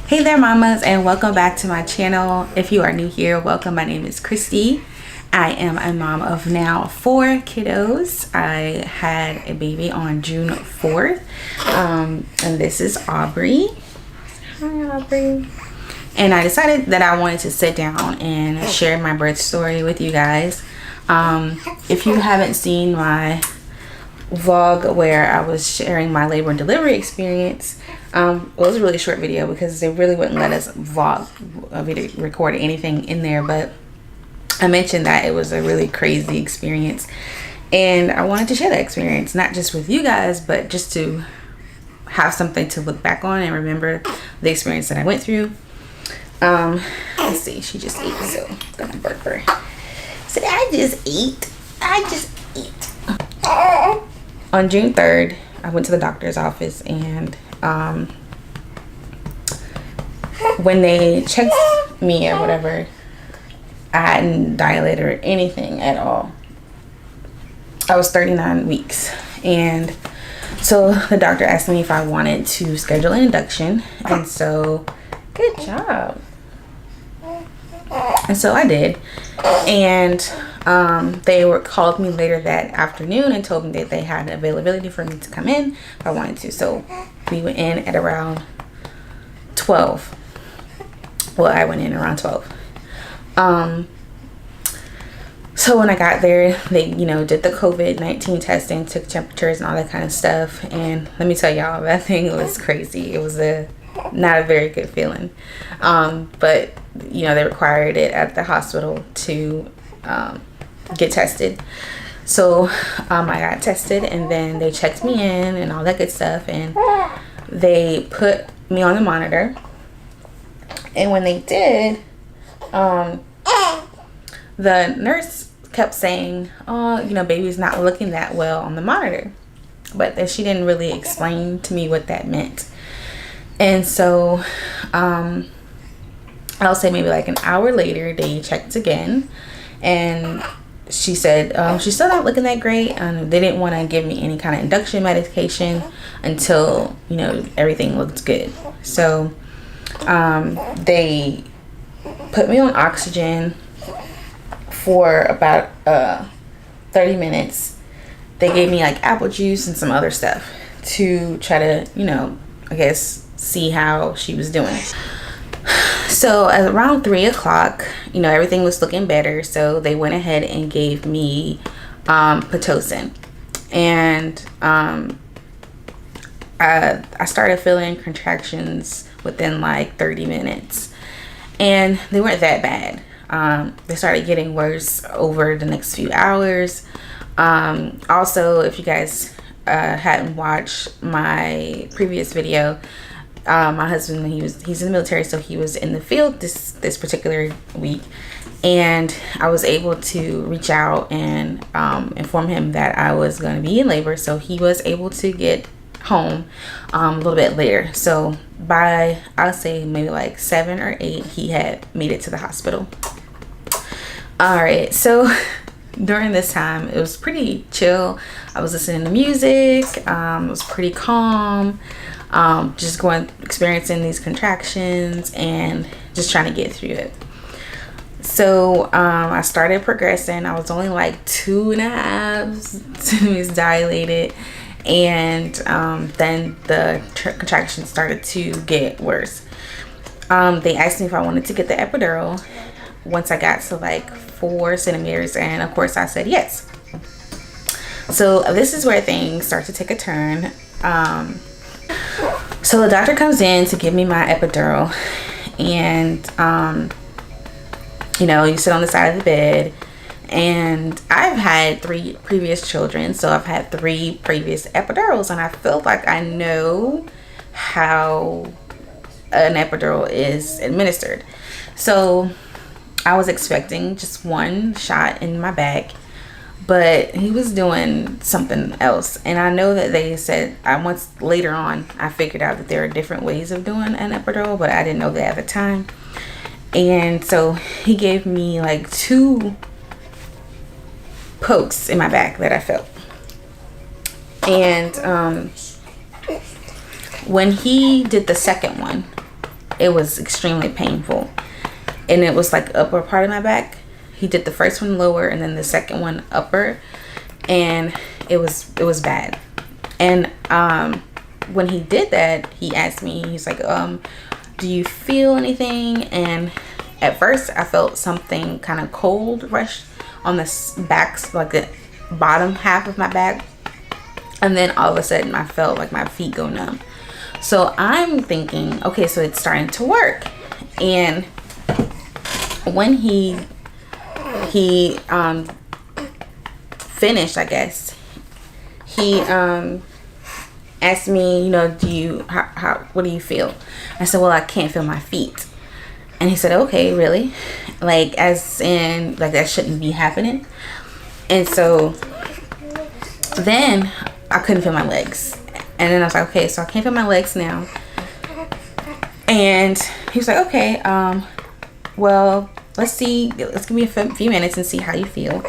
Hey there mamas, and welcome back to my channel. If you are new here, welcome. My name is Christy. I am a mom of now 4 kiddos. I had a baby on June 4th, and this is Aubrey. Hi Aubrey. And I decided that I wanted to sit down and share my birth story with you guys. If you haven't seen my vlog where I was sharing my labor and delivery experience, it was a really short video because they really wouldn't let us record anything in there, but I mentioned that it was a really crazy experience and I wanted to share that experience, not just with you guys, but just to have something to look back on and remember the experience that I went through. Let's see, she just ate, so I'm gonna burp her. So I just ate. On June 3rd, I went to the doctor's office, and when they checked me or whatever, I hadn't dilated or anything at all. I was 39 weeks, and so the doctor asked me if I wanted to schedule an induction, and so good job. And so I did, and they called me later that afternoon and told me that they had availability for me to come in if I wanted to. So we went in at around 12. Well, I went in around 12. So when I got there, they did the COVID-19 testing, took temperatures and all that kind of stuff, and let me tell y'all, that thing was crazy. It was not a very good feeling, but they required it at the hospital to get tested. So I got tested, and then they checked me in and all that good stuff, and they put me on the monitor. And when they did, the nurse kept saying, oh, baby's not looking that well on the monitor, but then she didn't really explain to me what that meant. And so I'll say maybe like an hour later, they checked again, and she said she's still not looking that great, and they didn't want to give me any kind of induction medication until everything looked good. So they put me on oxygen for about 30 minutes. They gave me like apple juice and some other stuff to try to I guess see how she was doing. So at around 3 o'clock, everything was looking better, so they went ahead and gave me Pitocin, and I started feeling contractions within like 30 minutes, and they weren't that bad. They started getting worse over the next few hours. Also, if you guys hadn't watched my previous video, my husband, he's in the military, so he was in the field this particular week, and I was able to reach out and inform him that I was going to be in labor, so he was able to get home a little bit later. So by, I'll say maybe like 7 or 8, he had made it to the hospital. All right, so during this time it was pretty chill. I was listening to music. It was pretty calm. Just experiencing these contractions and just trying to get through it. So I started progressing. I was only like 2.5 centimeters dilated, and then the contractions started to get worse. They asked me if I wanted to get the epidural once I got to like 4 centimeters, and of course I said yes. So this is where things start to take a turn. So the doctor comes in to give me my epidural, and you sit on the side of the bed, and I've had 3 previous children, so I've had 3 previous epidurals, and I feel like I know how an epidural is administered. So I was expecting just 1 shot in my back, but he was doing something else. And I know that they said, once later on, I figured out that there are different ways of doing an epidural, but I didn't know that at the time. And so he gave me like 2 pokes in my back that I felt. And when he did the second one, it was extremely painful, and it was like upper part of my back. He did the first one lower and then the second one upper, and it was bad. And when he did that, he asked me, he's like, do you feel anything? And at first I felt something kind of cold rush on the back, like the bottom half of my back, and then all of a sudden I felt like my feet go numb. So I'm thinking, okay, so it's starting to work. And when he finished, I guess, he asked me, you know, what do you feel? I said, well, I can't feel my feet. And he said, okay, really? Like, as in, like, that shouldn't be happening. And so then I couldn't feel my legs. And then I was like, okay, so I can't feel my legs now. And he was like, okay, well, let's give me a few minutes and see how you feel.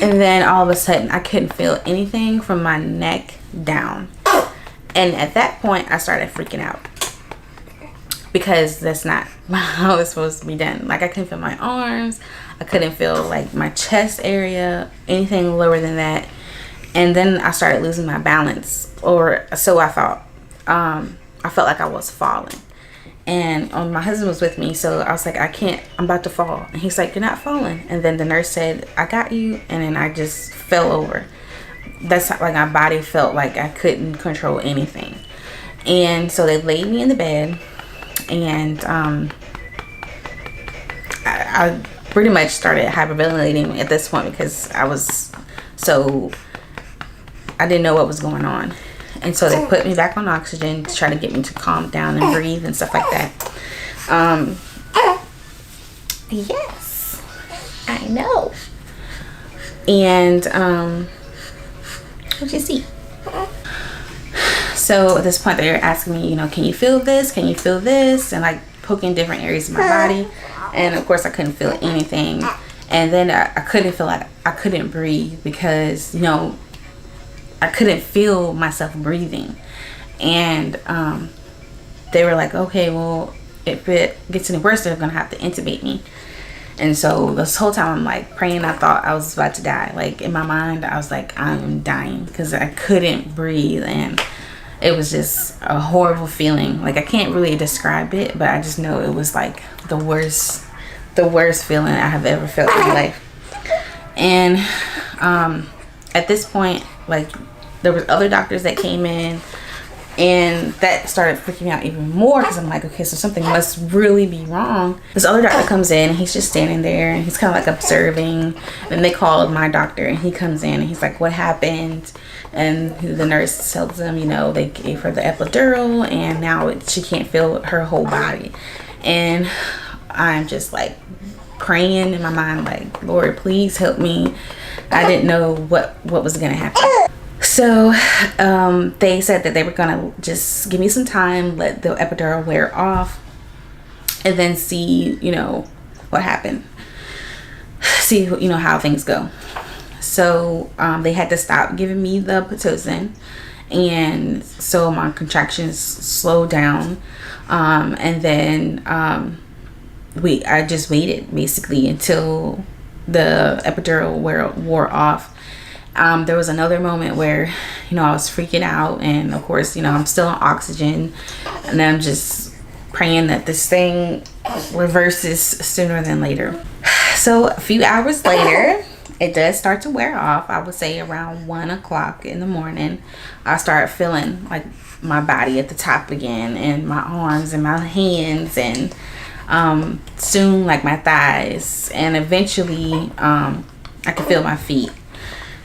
And then all of a sudden I couldn't feel anything from my neck down. And at that point I started freaking out, because that's not how it's supposed to be done. Like, I couldn't feel my arms, I couldn't feel like my chest area, anything lower than that. And then I started losing my balance, or so I thought. I felt like I was falling. And my husband was with me, so I was like, I'm about to fall. And he's like, you're not falling. And then the nurse said, I got you. And then I just fell over. That's like, my body felt like I couldn't control anything. And so they laid me in the bed, and I pretty much started hyperventilating at this point, because I didn't know what was going on. And so they put me back on oxygen to try to get me to calm down and breathe and stuff like that. Yes, I know. And what'd you see? So at this point they were asking me, you know, can you feel this? Can you feel this? And like poking different areas of my body. And of course I couldn't feel anything. And then I couldn't feel like I couldn't breathe, because, you know, I couldn't feel myself breathing. And they were like, okay, well, if it gets any worse, they're gonna have to intubate me. And so this whole time I'm like praying. I thought I was about to die. Like, in my mind I was like, I'm dying, because I couldn't breathe. And it was just a horrible feeling. Like, I can't really describe it, but I just know it was like the worst feeling I have ever felt in my life. And at this point, like, there was other doctors that came in, and that started freaking me out even more, because I'm like, okay, so something must really be wrong. This other doctor comes in, and he's just standing there, and he's kind of like observing. And they called my doctor, and he comes in, and he's like, what happened? And the nurse tells him, you know, they gave her the epidural, and now she can't feel her whole body. And I'm just like praying in my mind, like, Lord, please help me. I didn't know what was gonna happen. So they said that they were gonna just give me some time, let the epidural wear off, and then see, you know, what happened, see, you know, how things go. So they had to stop giving me the Pitocin, and so my contractions slowed down. And then I just waited basically until the epidural wore off. There was another moment where, you know, I was freaking out, and of course, you know, I'm still on oxygen, and I'm just praying that this thing reverses sooner than later. So a few hours later, it does start to wear off. I would say around 1 o'clock in the morning, I started feeling like my body at the top again, and my arms and my hands, and soon like my thighs, and eventually I could feel my feet.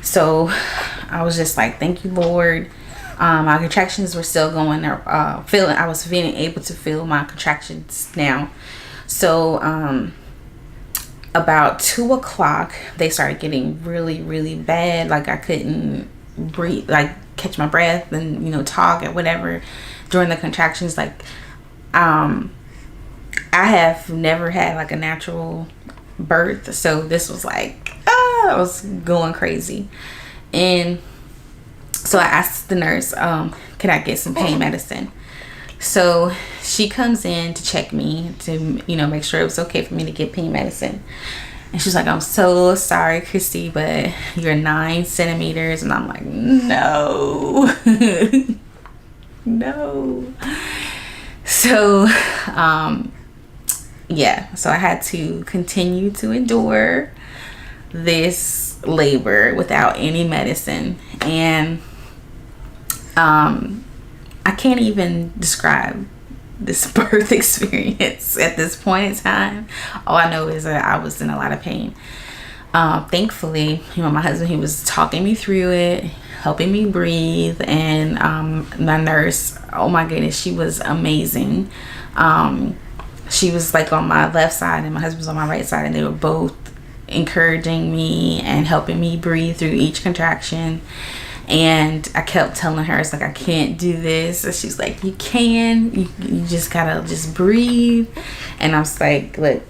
So I was just like, thank you, Lord. My contractions were still going. I was feeling able to feel my contractions now. So about 2 o'clock, they started getting really, really bad. Like, I couldn't breathe, like catch my breath, and, you know, talk or whatever during the contractions. Like, I have never had like a natural birth, so this was like, I was going crazy. And so I asked the nurse, can I get some pain medicine? So she comes in to check me to, you know, make sure it was okay for me to get pain medicine. And she's like, I'm so sorry, Christy, but you're 9 centimeters. And I'm like, no. No. So, yeah. So I had to continue to endure this labor without any medicine. And I can't even describe this birth experience at this point in time. All I know is that I was in a lot of pain. Thankfully, you know, my husband, he was talking me through it, helping me breathe, and my nurse, oh my goodness, she was amazing. She was like on my left side and my husband was on my right side, and they were both encouraging me and helping me breathe through each contraction. And I kept telling her, it's like, I can't do this. And she's like, you can. You just gotta just breathe. And I was like, look,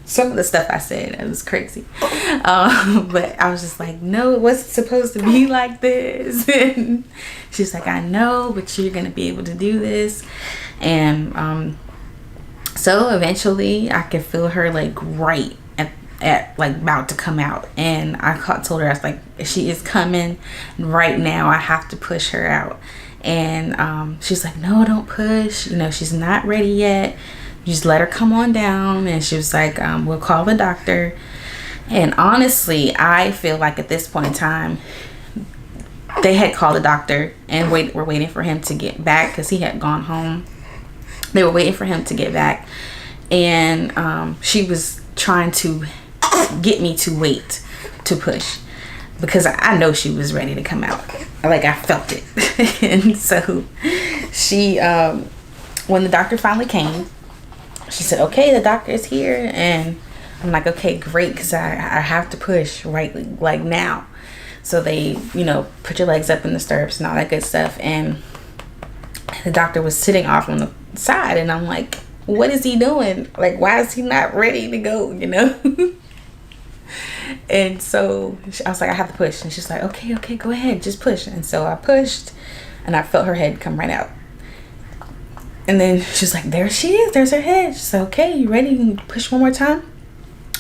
some of the stuff I said, it was crazy. But I was just like, no, it wasn't supposed to be like this. And she's like, I know, but you're gonna be able to do this. And so eventually I could feel her like right at like about to come out, and I told her, I was like, she is coming right now, I have to push her out. And she's like, no, don't push, you know, she's not ready yet, just let her come on down. And she was like, we'll call the doctor. And honestly, I feel like at this point in time they had called the doctor and were waiting for him to get back, because he had gone home. They were waiting for him to get back, and she was trying to get me to wait to push, because I know she was ready to come out. Like, I felt it. And so she, when the doctor finally came, she said, okay, the doctor is here. And I'm like, okay, great, because I have to push right like now. So they, you know, put your legs up in the stirrups and all that good stuff. And the doctor was sitting off on the side, and I'm like, what is he doing? Like, why is he not ready to go, you know? And so I was like, I have to push. And she's like, okay, go ahead, just push. And so I pushed, and I felt her head come right out. And then she's like, there she is, there's her head. She's like, okay, you ready? You push one more time?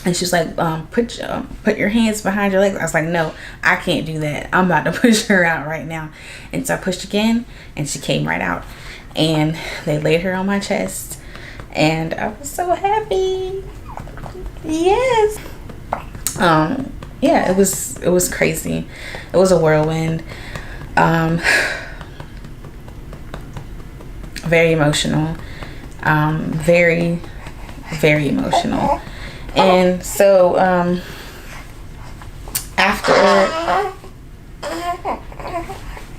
And she's like, put your hands behind your legs. I was like, no, I can't do that. I'm about to push her out right now. And so I pushed again, and she came right out. And they laid her on my chest, and I was so happy. Yes. Yeah, it was crazy. It was a whirlwind. Very emotional. Very, very emotional. And so after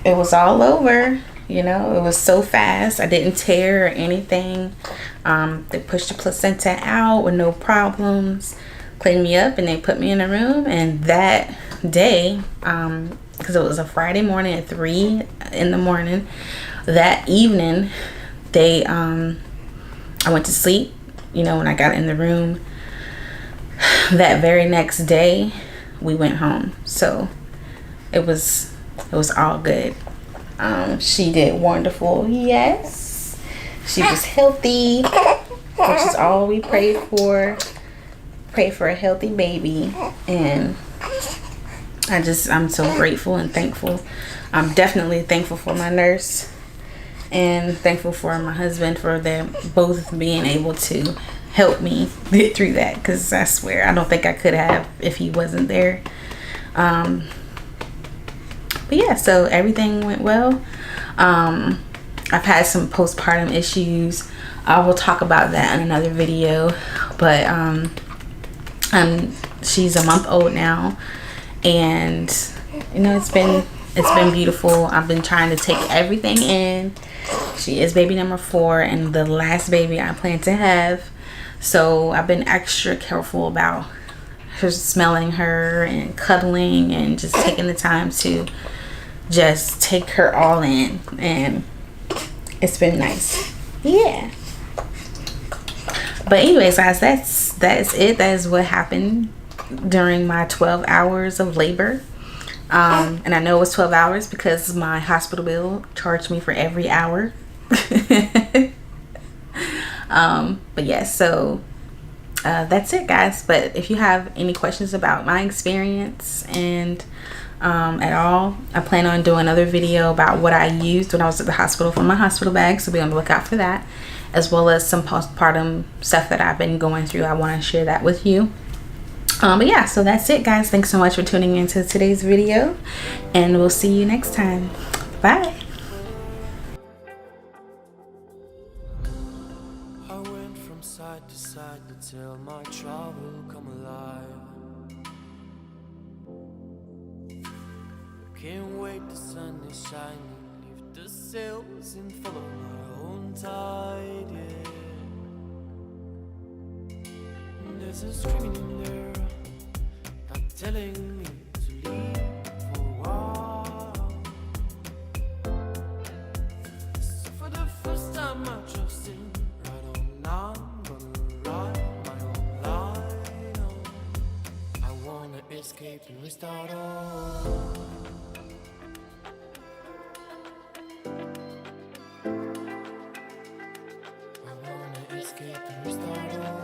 it was all over, you know, it was so fast. I didn't tear or anything. They pushed the placenta out with no problems, cleaned me up, and they put me in a room. And that day, because it was a Friday morning at 3 in the morning, that evening, I went to sleep, you know, when I got in the room. That very next day, we went home. So it was all good. She did wonderful. Yes, she was healthy, which is all we prayed for. Pray for a healthy baby. And I'm so grateful and thankful. I'm definitely thankful for my nurse, and thankful for my husband, for them both being able to help me get through that, because I swear I don't think I could have if he wasn't there. But yeah, so everything went well. I've had some postpartum issues. I will talk about that in another video. But she's a month old now, and you know, it's been beautiful. I've been trying to take everything in. She is baby number 4 and the last baby I plan to have. So I've been extra careful about her, smelling her and cuddling, and just taking the time to just take her all in. And it's been nice. Yeah. But anyways, guys, that's it. That is what happened during my 12 hours of labor. And I know it was 12 hours because my hospital bill charged me for every hour. But yeah, so that's it, guys. But if you have any questions about my experience and at all, I plan on doing another video about what I used when I was at the hospital for my hospital bag, so be on the lookout for that, as well as some postpartum stuff that I've been going through. I want to share that with you. But yeah, so that's it, guys. Thanks so much for tuning into today's video, and we'll see you next time. Bye. I went from side to side until my trouble come alive. Can't wait, the sun is shining, lift the sails and follow my own tide, yeah. There's a screaming in there, not telling me to leave for a while. So for the first time I trusted, right on now, I'm gonna ride my own line on. I wanna escape and restart all. I wanna escape and restart all.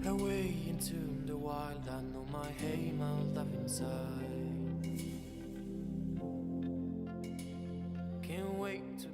Away into the wild, I know my aim, I'll dive inside. Can't wait to